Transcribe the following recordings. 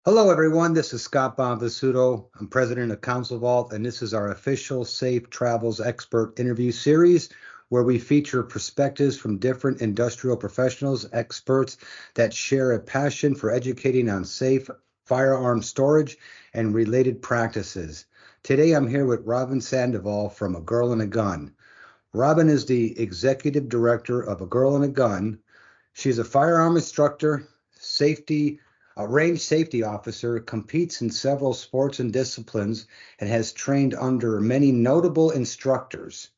Hello, everyone. This is Scott Bonvisuto. I'm president of Council Vault, and this is our official Safe Travels Expert interview series where we feature perspectives from different industrial professionals, experts that share a passion for educating on safe firearm storage and related practices. Today, I'm here with Robyn Sandoval from A Girl and a Gun. Robyn is the executive director of A Girl and a Gun. She's a firearm instructor, a range safety officer, competes in several sports and disciplines, and has trained under many notable instructors.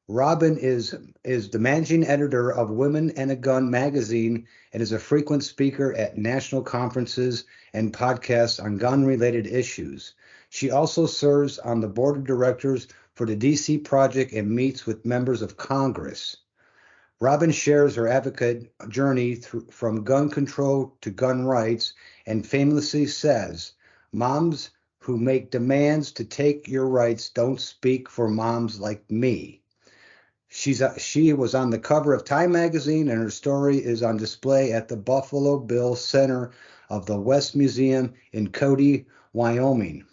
Robyn is the managing editor of Women and a Gun magazine and is a frequent speaker at national conferences and podcasts on gun-related issues. She also serves on the board of directors for the DC Project and meets with members of Congress. Robyn shares her advocate journey from gun control to gun rights and famously says, "Moms who make demands to take your rights don't speak for moms like me." She was on the cover of Time magazine, and her story is on display at the Buffalo Bill Center of the West Museum in Cody, Wyoming.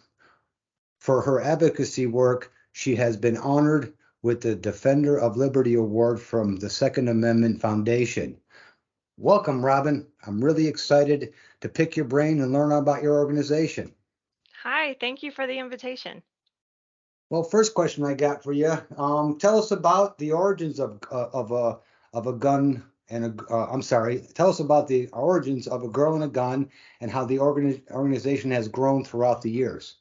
For her advocacy work, she has been honored with the Defender of Liberty Award from the Second Amendment Foundation. Welcome, Robyn. I'm really excited to pick your brain and learn about your organization. Hi, thank you for the invitation. Well, first question I got for you. Tell us about the origins of a gun and I'm sorry. Tell us about the origins of A Girl and a Gun and how the organization has grown throughout the years.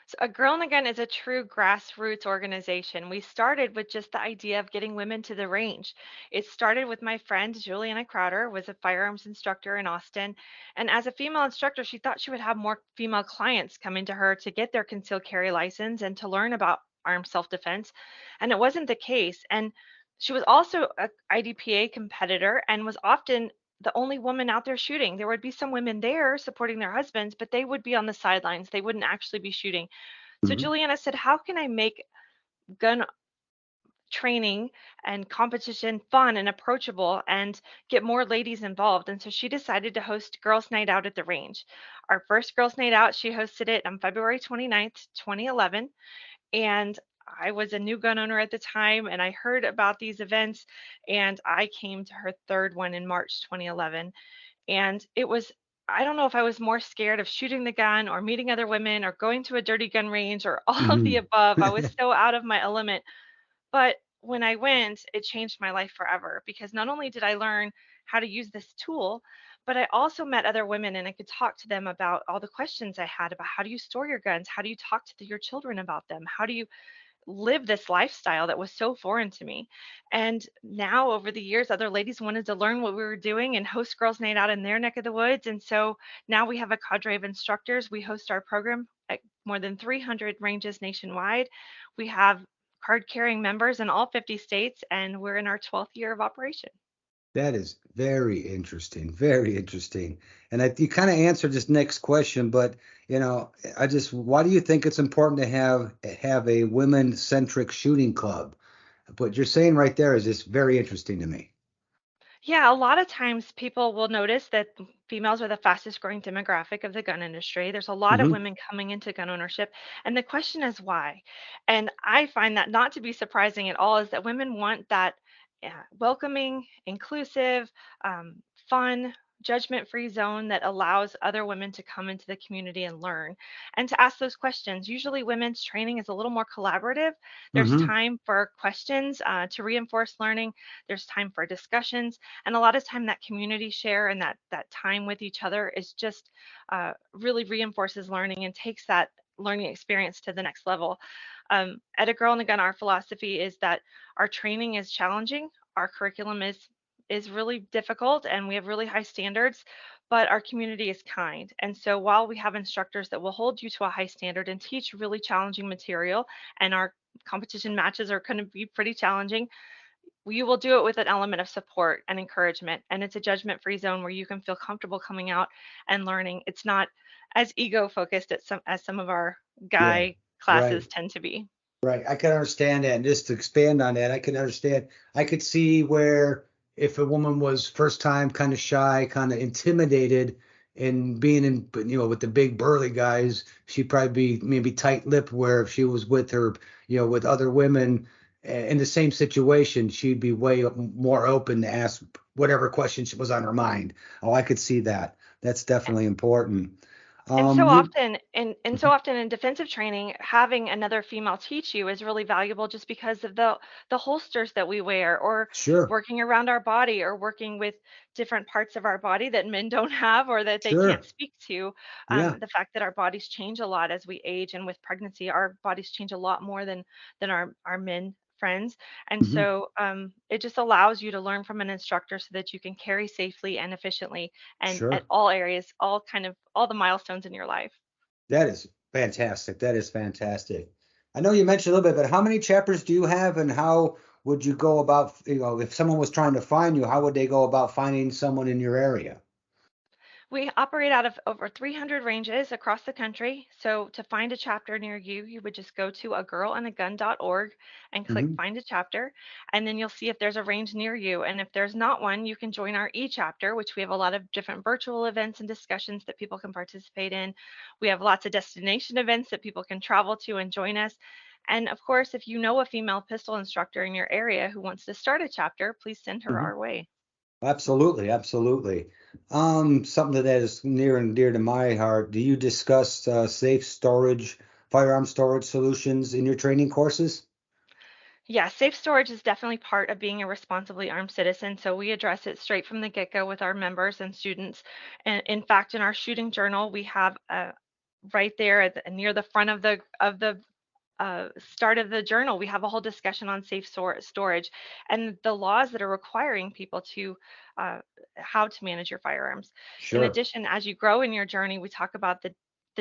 So, A Girl and a Gun is a true grassroots organization. We started with just the idea of getting women to the range. It started with my friend Juliana Crowder, was a firearms instructor in Austin, and as a female instructor, she thought she would have more female clients come into her to get their concealed carry license and to learn about armed self-defense, and it wasn't the case. And she was also a IDPA competitor and was often the only woman out there shooting. There would be some women there supporting their husbands, but they would be on the sidelines. They wouldn't actually be shooting. So Mhm. Juliana said, "How can I make gun training and competition fun and approachable and get more ladies involved?" And so she decided to host Girls Night Out at the range. Our first Girls Night Out, she hosted it on February 29th, 2011. And I was a new gun owner at the time, and I heard about these events, and I came to her third one in March 2011. And it was, I don't know if I was more scared of shooting the gun or meeting other women or going to a dirty gun range or all of the Mhm. above. I was so out of my element. But when I went, it changed my life forever because not only did I learn how to use this tool, but I also met other women and I could talk to them about all the questions I had about how do you store your guns? How do you talk to your children about them? How do you live this lifestyle that was so foreign to me? And now, over the years, other ladies wanted to learn what we were doing and host Girls Night Out in their neck of the woods. And so now we have a cadre of instructors. We host our program at more than 300 ranges nationwide. We have card carrying members in all 50 states, and we're in our 12th year of operation. That is very interesting, very interesting. And you kind of answered this next question, but why do you think it's important to have a women-centric shooting club? What you're saying right there is just very interesting to me. Yeah, a lot of times people will notice that females are the fastest growing demographic of the gun industry. There's a lot of Hmm. women coming into gun ownership, and the question is why. And I find that not to be surprising at all is that women want that welcoming, inclusive, fun, judgment free zone that allows other women to come into the community and learn and to ask those questions. Usually, women's training is a little more collaborative. There's Hmm. time for questions to reinforce learning, there's time for discussions, and a lot of time that community share and that time with each other is just really reinforces learning and takes that learning experience to the next level. At A Girl and a Gun, our philosophy is that our training is challenging, our curriculum is really difficult, and we have really high standards, but our community is kind. And so while we have instructors that will hold you to a high standard and teach really challenging material, and our competition matches are going to be pretty challenging, you will do it with an element of support and encouragement. And it's a judgment free zone where you can feel comfortable coming out and learning. It's not as ego focused as some of our Yeah, guy right, classes tend to be. right. I can understand that. And just to expand on that, I can understand. I could see where if a woman was first time kind of shy, kind of intimidated, and being in, with the big burly guys, she'd probably be maybe tight-lipped, where if she was with her, with other women in the same situation, she'd be way more open to ask whatever question was on her mind. Oh, I could see that. That's definitely important. And so You, often and so often in defensive training, having another female teach you is really valuable just because of the holsters that we wear, or sure, working around our body, or working with different parts of our body that men don't have or that they can't sure, speak to. yeah, The fact that our bodies change a lot as we age, and with pregnancy, our bodies change a lot more than our men friends. And hmm, so it just allows you to learn from an instructor so that you can carry safely and efficiently, and at sure. all areas, all the milestones in your life. That is fantastic. That is fantastic. I know you mentioned a little bit, but how many chapters do you have, and how would you go about, if someone was trying to find you, how would they go about finding someone in your area? We operate out of over 300 ranges across the country. So to find a chapter near you, you would just go to agirlandagun.org and click Hmm. find a chapter. And then you'll see if there's a range near you. And if there's not one, you can join our e-chapter, which we have a lot of different virtual events and discussions that people can participate in. We have lots of destination events that people can travel to and join us. And of course, if you know a female pistol instructor in your area who wants to start a chapter, please send her Hmm. our way. Absolutely, absolutely. Something that is near and dear to my heart. Do you discuss safe storage, firearm storage solutions in your training courses? Yeah, safe storage is definitely part of being a responsibly armed citizen. So we address it straight from the get-go with our members and students. And in fact, in our shooting journal, we have right there near the front of the start of the journal, we have a whole discussion on safe storage and the laws that are requiring people to uh, how to manage your firearms. In Sure. addition, as you grow in your journey, we talk about the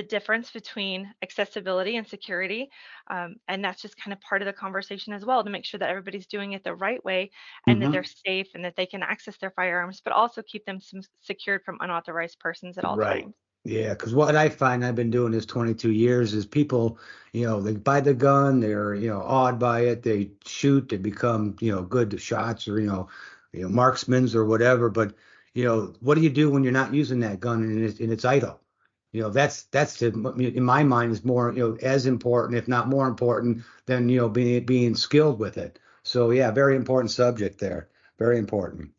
difference between accessibility and security, and that's just kind of part of the conversation as well, to make sure that everybody's doing it the right way and that they're Hmm. safe and that they can access their firearms, but also keep them secured from unauthorized persons at all Right. times. Yeah, because what I find, I've been doing this 22 years, is people, they buy the gun, they're, awed by it, they shoot, they become, good shots, or, marksmen or whatever. But, what do you do when you're not using that gun and it's idle? In my mind, is more, as important, if not more important than, being skilled with it. So yeah, very important subject there. Very important.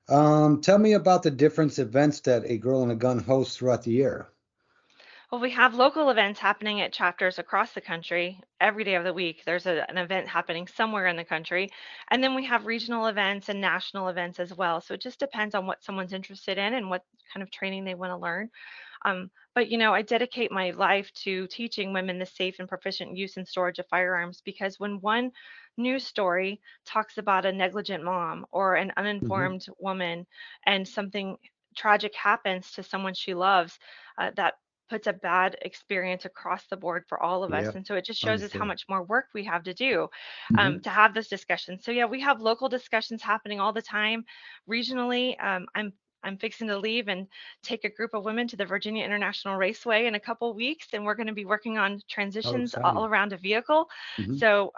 Tell me about the different events that A Girl and a Gun hosts throughout the year. Well, we have local events happening at chapters across the country every day of the week. There's an event happening somewhere in the country. And then we have regional events and national events as well. So it just depends on what someone's interested in and what kind of training they want to learn. But I dedicate my life to teaching women the safe and proficient use and storage of firearms, because when one news story talks about a negligent mom or an Hmm. uninformed woman and something tragic happens to someone she loves, that puts a bad experience across the board for all of us. Yeah, And so it just shows us how understood. much more work we have to do Hmm. to have this discussion. So yeah, we have local discussions happening all the time. Regionally, I'm fixing to leave and take a group of women to the Virginia International Raceway in a couple weeks, and we're going to be working on Oh, transitions all exciting. around a vehicle. Hmm. So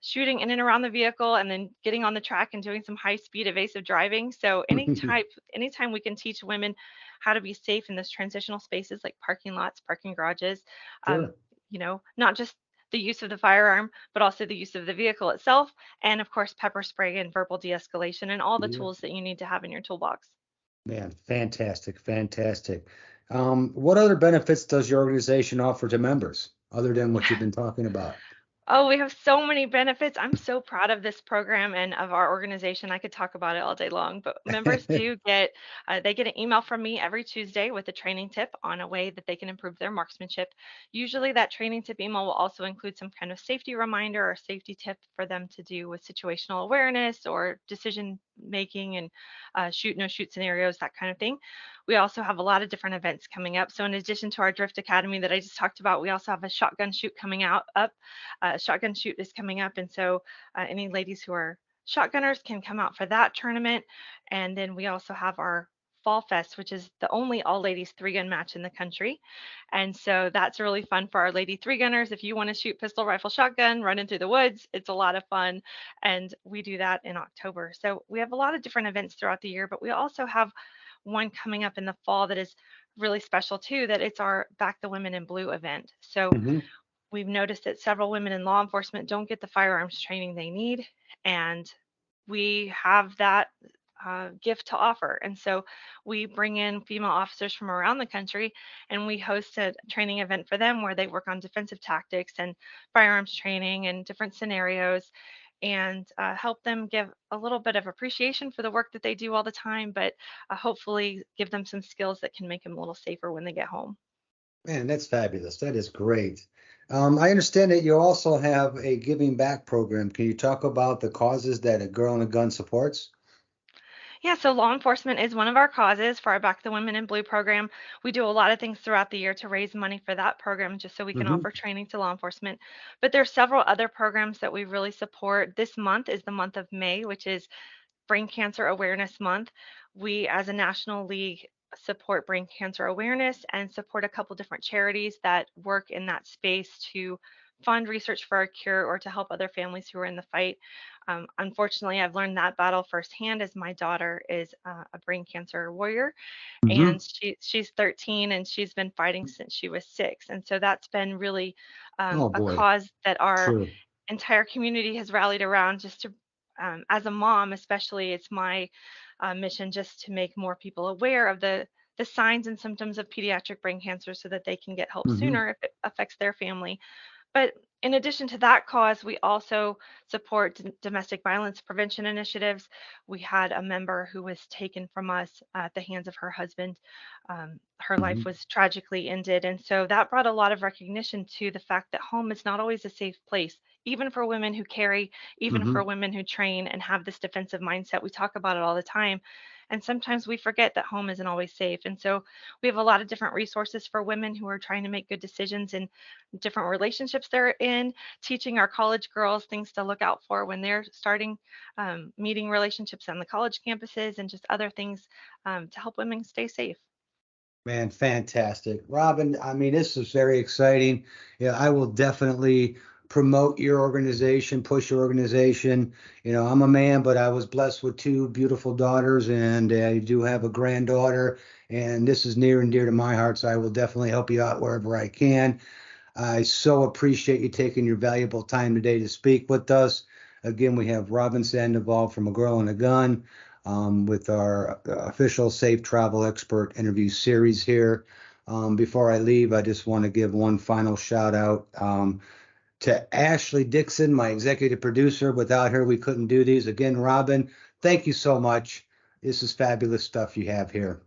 shooting in and around the vehicle, and then getting on the track and doing some high-speed evasive driving. So anytime we can teach women how to be safe in those transitional spaces like parking lots, parking garages, um, Sure. not just the use of the firearm, but also the use of the vehicle itself, and of course pepper spray and verbal de-escalation and all the Yeah. tools that you need to have in your toolbox. Man, fantastic, fantastic. What other benefits does your organization offer to members other than what you've been talking about? Oh, we have so many benefits. I'm so proud of this program and of our organization. I could talk about it all day long, but members do get they get an email from me every Tuesday with a training tip on a way that they can improve their marksmanship. Usually that training tip email will also include some kind of safety reminder or safety tip for them to do with situational awareness or decision making and shoot no shoot scenarios, that kind of thing. We also have a lot of different events coming up. So in addition to our Drift Academy that I just talked about, we also have a shotgun shoot coming out up shotgun shoot is coming up, and so any ladies who are shotgunners can come out for that tournament. And then we also have our Fall Fest, which is the only all ladies three gun match in the country. And so that's really fun for our lady three gunners. If you want to shoot pistol, rifle, shotgun, running through the woods, it's a lot of fun. And we do that in October. So we have a lot of different events throughout the year, but we also have one coming up in the fall that is really special too that it's our Back the Women in Blue event. So Hmm. we've noticed that several women in law enforcement don't get the firearms training they need, and we have that gift to offer. And so we bring in female officers from around the country and we host a training event for them where they work on defensive tactics and firearms training and different scenarios and help them give a little bit of appreciation for the work that they do all the time, but hopefully give them some skills that can make them a little safer when they get home. Man, that's fabulous. That is great. I understand that you also have a giving back program. Can you talk about the causes that a girl and a gun supports? Yeah, so law enforcement is one of our causes for our Back the Women in Blue program. We do a lot of things throughout the year to raise money for that program just so we can Hmm. offer training to law enforcement. But there's several other programs that we really support. This month is the month of May, which is Brain Cancer Awareness Month. We, as a national league, support brain cancer awareness and support a couple different charities that work in that space to fund research for a cure or to help other families who are in the fight. Unfortunately, I've learned that battle firsthand as my daughter is a brain cancer warrior, and Hmm. she's 13 and she's been fighting since she was 6. And so that's been really Oh a boy, cause that our true. entire community has rallied around just to as a mom especially it's my mission just to make more people aware of the signs and symptoms of pediatric brain cancer so that they can get help Hmm. sooner if it affects their family. But in addition to that cause, we also support domestic violence prevention initiatives. We had a member who was taken from us at the hands of her husband. Her life Hmm. was tragically ended. And so that brought a lot of recognition to the fact that home is not always a safe place, even for women who carry, even for Hmm. women who train and have this defensive mindset. We talk about it all the time. And sometimes we forget that home isn't always safe. And so we have a lot of different resources for women who are trying to make good decisions in different relationships they're in, teaching our college girls things to look out for when they're starting meeting relationships on the college campuses, and just other things to help women stay safe. Man, fantastic. Robyn, I mean, this is very exciting. Yeah, I will definitely promote your organization, push your organization. I'm a man, but I was blessed with two beautiful daughters, and I do have a granddaughter, and this is near and dear to my heart, so I will definitely help you out wherever I can. I so appreciate you taking your valuable time today to speak with us. Again, we have Robyn Sandoval from A Girl and a Gun with our official Safe Travel Expert interview series here. Before I leave, I just want to give one final shout out to Ashley Dixon, my executive producer. Without her, we couldn't do these. Again, Robyn, thank you so much. This is fabulous stuff you have here.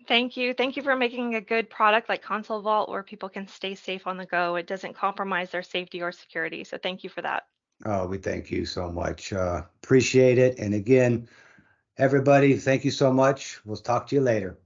Thank you. Thank you for making a good product like Console Vault where people can stay safe on the go. It doesn't compromise their safety or security. So thank you for that. Oh, we thank you so much. Appreciate it. And again, everybody, thank you so much. We'll talk to you later.